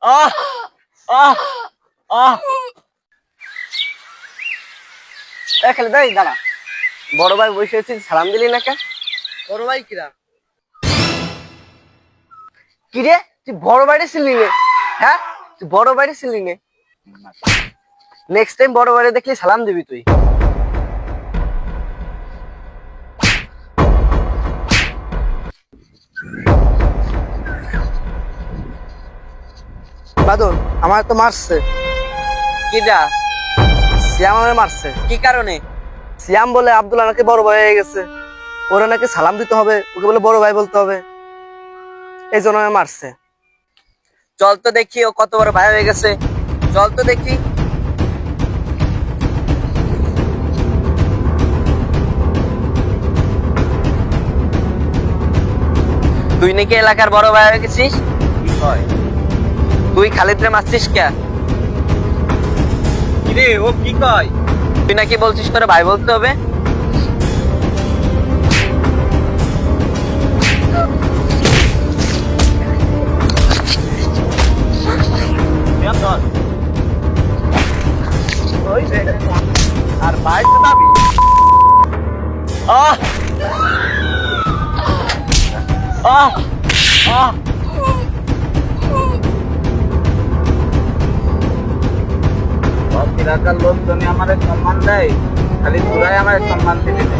আহ আহ আহ খেলে দাই দাঁড়া, বড় ভাই বসে আছিস, সালাম দিলি না কেন? বড় ভাই কিরা? কি রে, তুই বড় বাইরে ছিলি নে? হ্যাঁ, তুই বড় বাইরে ছিলি নে? নেক্সট টাইম বড় বাইরে দেখলি সালাম দিবি তুই। বাদল আমার তো মারছে। কিডা? সিয়াম আমাকে মারছে। কি কারণে? সিয়াম বলে আব্দুল্লাহ নাকি বড় ভাই হয়ে গেছে, ওরা নাকি সালাম দিতে হবে, ওকে বলে বড় ভাই বলতে হবে, এই জন্য আমাকে মারছে। চল তো দেখি ও কত বড় ভাই হয়ে গেছে, চল তো দেখি। তুই নাকি এলাকার বড় ভাই হয়ে গেছিস? তুই খালিদরে মারছিস কে? কিরে ও কি কয়? তুই নাকি বলছিস তোর ভাই বলতে হবে? আর ভাই তো দাবি। আহ আহ আহ এলাকার লোকজনই আমার সম্মান দেয়, খালি তোরাই আমার সম্মান দিবি না।